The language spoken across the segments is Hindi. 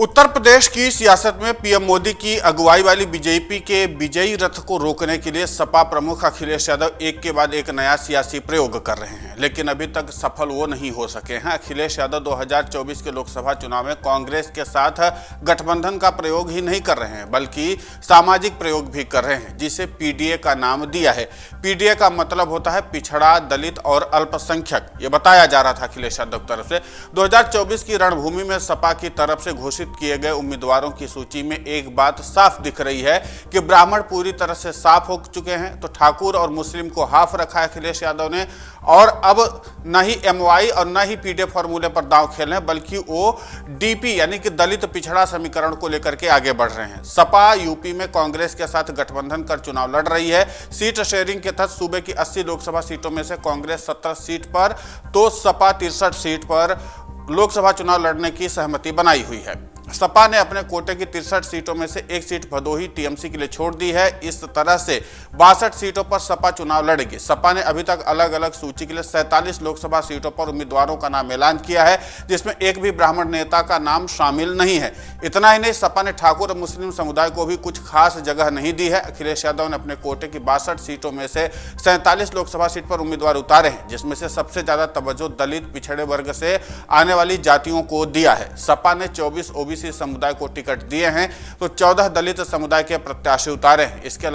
उत्तर प्रदेश की सियासत में पीएम मोदी की अगुवाई वाली बीजेपी के विजयी रथ को रोकने के लिए सपा प्रमुख अखिलेश यादव एक के बाद एक नया सियासी प्रयोग कर रहे हैं, लेकिन अभी तक सफल वो नहीं हो सके हैं। अखिलेश यादव 2024 के लोकसभा चुनाव में कांग्रेस के साथ गठबंधन का प्रयोग ही नहीं कर रहे हैं, बल्कि सामाजिक प्रयोग भी कर रहे हैं, जिसे पीडीए का नाम दिया है। पीडीए का मतलब होता है पिछड़ा, दलित और अल्पसंख्यक। ये बताया जा रहा था अखिलेश यादव की तरफ से। 2024 की रणभूमि में सपा की तरफ से घोषित किए गए उम्मीदवारों की सूची में एक बात साफ दिख रही है कि ब्राह्मण पूरी तरह से साफ हो चुके हैं। तो ठाकुर और मुस्लिम को हाफ रखा है अखिलेश यादव ने, और अब न ही एमवाई और न ही पीडीए फॉर्मूले पर दांव खेल रहे हैं, बल्कि वो डीपी यानी कि दलित पिछड़ा समीकरण को लेकर के आगे बढ़ रहे हैं। सपा यूपी में कांग्रेस के साथ गठबंधन कर चुनाव लड़ रही है। सीट शेयरिंग के तहत सूबे की 80 लोकसभा सीटों में से कांग्रेस 17 सीट पर तो सपा 63 सीट पर लोकसभा चुनाव लड़ने की सहमति बनाई हुई है। सपा ने अपने कोटे की 63 सीटों में से एक सीट भदोही टीएमसी के लिए छोड़ दी है। इस तरह से 62 सीटों पर सपा चुनाव लड़ेगी। सपा ने अभी तक अलग अलग सूची के लिए 47 लोकसभा सीटों पर उम्मीदवारों का नाम ऐलान किया है, जिसमें एक भी ब्राह्मण नेता का नाम शामिल नहीं है। इतना ही नहीं, सपा ने ठाकुर और मुस्लिम समुदाय को भी कुछ खास जगह नहीं दी है। अखिलेश यादव ने अपने कोटे की 62 सीटों में से 47 लोकसभा सीट पर उम्मीदवार उतारे हैं, जिसमें से सबसे ज्यादा तवज्जो दलित पिछड़े वर्ग से आने वाली जातियों को दिया है। सपा ने 24 ओबीसी समुदाय को टिकट दिए हैं, तो 14 दलित समुदाय के प्रत्याशी उतारे हैं। इसके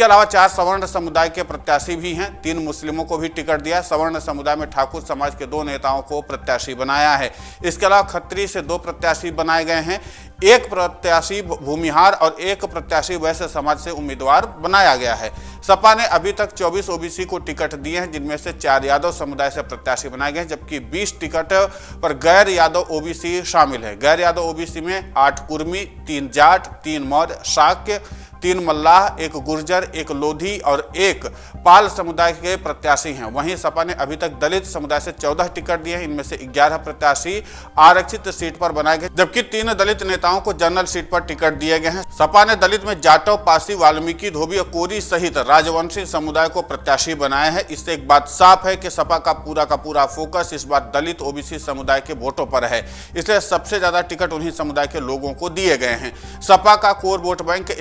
अलावा 4 सवर्ण समुदाय के प्रत्याशी भी हैं। 3 मुस्लिमों को भी टिकट दिया। सवर्ण समुदाय में ठाकुर समाज के 2 नेताओं को प्रत्याशी बनाया है। इसके अलावा खत्री से 2 प्रत्याशी बनाए गए हैं। 1 प्रत्याशी भूमिहार और 1 प्रत्याशी वैश्य समाज से उम्मीदवार बनाया गया है। सपा ने अभी तक 24 ओबीसी को टिकट दिए हैं, जिनमें से 4 यादव समुदाय से प्रत्याशी बनाए गए, जबकि 20 टिकट पर गैर यादव ओबीसी शामिल है। गैर यादव ओबीसी में 8 कुर्मी, 3 जाट, 3 मौर्य, शाक्य, 3 मल्लाह, 1 गुर्जर, 1 लोधी और 1 पाल समुदाय के प्रत्याशी हैं। वहीं सपा ने अभी तक दलित समुदाय से 14 टिकट दिए हैं। इनमें से 11 प्रत्याशी आरक्षित सीट पर बनाए गए, जबकि 3 दलित नेताओं को जनरल सीट पर टिकट दिए गए हैं। सपा ने दलित में जाटव, पासी, वाल्मीकि, धोबी और कोरी सहित राजवंशी समुदाय को प्रत्याशी बनाया है। इससे एक बात साफ है कि सपा का पूरा फोकस इस बार दलित ओबीसी समुदाय के वोटों पर है, इसलिए सबसे ज्यादा टिकट उन्हीं समुदाय के लोगों को दिए गए हैं। सपा का कोर वोट बैंक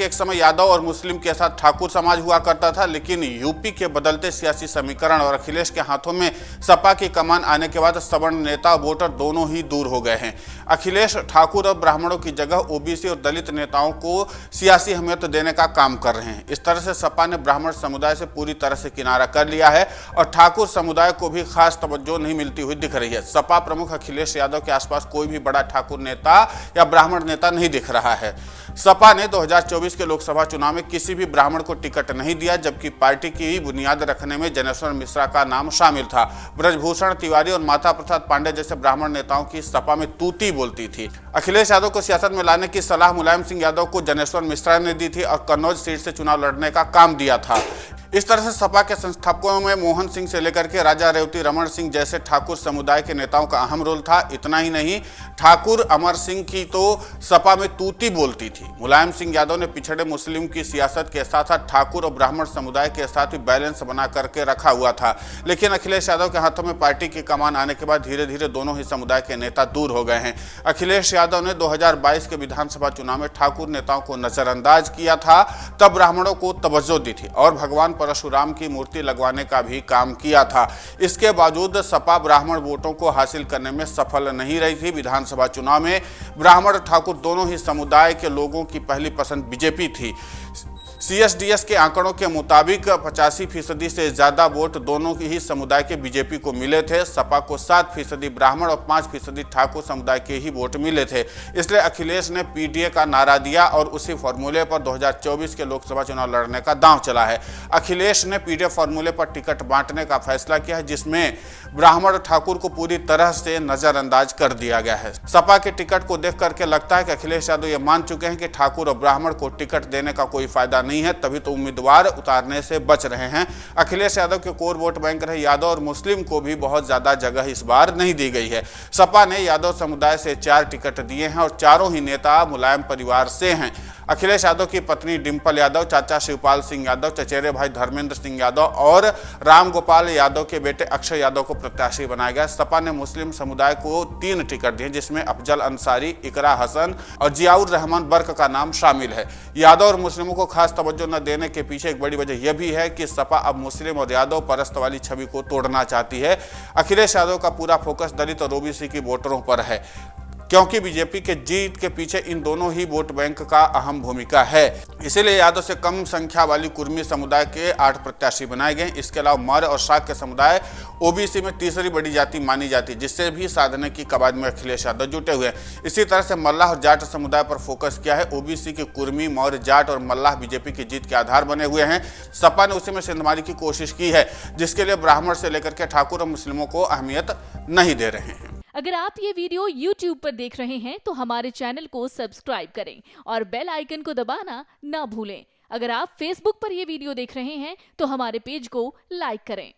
एक समय यादव और मुस्लिम के साथ ठाकुर समाज हुआ करता था, लेकिन यूपी के बदलते सियासी समीकरण और अखिलेश के हाथों में सपा की कमान आने के बाद सवर्ण नेता वोटर दोनों ही दूर हो गए हैं। अखिलेश ठाकुर और ब्राह्मणों की जगह ओबीसी और दलित नेताओं को सियासी अहमियत देने का काम कर रहे हैं। इस तरह से सपा ने ब्राह्मण समुदाय से पूरी तरह से किनारा कर लिया है और ठाकुर समुदाय को भी खास तवज्जो नहीं मिलती हुई दिख रही है। सपा प्रमुख अखिलेश यादव के आसपास कोई भी बड़ा ठाकुर नेता या ब्राह्मण नेता नहीं दिख रहा है। सपा ने 2024 के लोकसभा चुनाव में किसी भी ब्राह्मण को टिकट नहीं दिया, जबकि पार्टी की बुनियाद रखने में जनेश्वर मिश्रा का नाम शामिल था। ब्रजभूषण तिवारी और माता प्रसाद पांडे जैसे ब्राह्मण नेताओं की सपा में तूती बोलती थी। अखिलेश यादव को सियासत में लाने की सलाह मुलायम सिंह यादव को जनेश्वर मिश्रा ने दी थी और कन्नौज सीट से चुनाव लड़ने का काम दिया था। इस तरह से सपा के संस्थापकों में मोहन सिंह से लेकर के राजा रेवती रमन सिंह जैसे ठाकुर समुदाय के नेताओं का अहम रोल था। इतना ही नहीं, ठाकुर अमर सिंह की तो सपा में तूती बोलती थी। मुलायम सिंह यादव ने पिछड़े मुस्लिम की सियासत के साथ साथ ठाकुर और ब्राह्मण समुदाय के साथ भी बैलेंस बना करके रखा हुआ था, लेकिन अखिलेश यादव के हाथों में पार्टी की कमान आने के बाद धीरे धीरे दोनों ही समुदाय के नेता दूर हो गए हैं। अखिलेश यादव ने 2022 के विधानसभा चुनाव में ठाकुर नेताओं को नजरअंदाज किया था, तब ब्राह्मणों को तवज्जो दी थी और भगवान परशुराम की मूर्ति लगवाने का भी काम किया था। इसके बावजूद सपा ब्राह्मण वोटों को हासिल करने में सफल नहीं रही थी। विधानसभा चुनाव में ब्राह्मण और ठाकुर दोनों ही समुदाय के लोगों की पहली पसंद बीजेपी थी। CSDS के आंकड़ों के मुताबिक 85% से ज्यादा वोट दोनों ही समुदाय के बीजेपी को मिले थे। सपा को 7% ब्राह्मण और 5% ठाकुर समुदाय के ही वोट मिले थे। इसलिए अखिलेश ने पीडीए का नारा दिया और उसी फॉर्मूले पर 2024 के लोकसभा चुनाव लड़ने का दांव चला है। अखिलेश ने पीडीए फॉर्मूले पर टिकट बांटने का फैसला किया है, जिसमें ब्राह्मण और ठाकुर को पूरी तरह से नजरअंदाज कर दिया गया है। सपा के टिकट को देख करके लगता है कि अखिलेश यादव ये मान चुके हैं कि ठाकुर और ब्राह्मण को टिकट देने का कोई फायदा नहीं है, तभी तो उम्मीदवार उतारने से बच रहे हैं। अखिलेश यादव के कोर वोट बैंक रहे यादव और मुस्लिम को भी बहुत ज्यादा जगह इस बार नहीं दी गई है। सपा ने यादव समुदाय से 4 टिकट दिए हैं और चारों ही नेता मुलायम परिवार से हैं। अखिलेश यादव की पत्नी डिंपल यादव, चाचा शिवपाल सिंह यादव, चचेरे भाई धर्मेंद्र सिंह यादव और रामगोपाल यादव के बेटे अक्षय यादव को प्रत्याशी बनाया गया। सपा ने मुस्लिम समुदाय को 3 टिकट दिए, जिसमें अफजल अंसारी, इकरा हसन और जियाउर रहमान बर्क का नाम शामिल है। यादव और मुस्लिमों को खास तवज्जो न देने के पीछे एक बड़ी वजह यह भी है कि सपा अब मुस्लिम और यादव परस्त वाली छवि को तोड़ना चाहती है। अखिलेश यादव का पूरा फोकस दलित और ओबीसी की वोटरों पर है, क्योंकि बीजेपी के जीत के पीछे इन दोनों ही वोट बैंक का अहम भूमिका है। इसीलिए यादव से कम संख्या वाली कुर्मी समुदाय के 8 प्रत्याशी बनाए गए। इसके अलावा मौर्य और शाक्य समुदाय ओबीसी में तीसरी बड़ी जाति मानी जाती है, जिससे भी साधने की कवायद में अखिलेश यादव जुटे हुए हैं। इसी तरह से मल्लाह और जाट समुदाय पर फोकस किया है। ओबीसी के कुर्मी, मौर्य, जाट और मल्लाह बीजेपी की जीत के आधार बने हुए हैं। सपा ने उसी में सेंधमारी की कोशिश की है, जिसके लिए ब्राह्मण से लेकर के ठाकुर और मुस्लिमों को अहमियत नहीं दे रहे हैं। अगर आप ये वीडियो YouTube पर देख रहे हैं तो हमारे चैनल को सब्सक्राइब करें और बेल आइकन को दबाना ना भूलें। अगर आप Facebook पर ये वीडियो देख रहे हैं तो हमारे पेज को लाइक करें।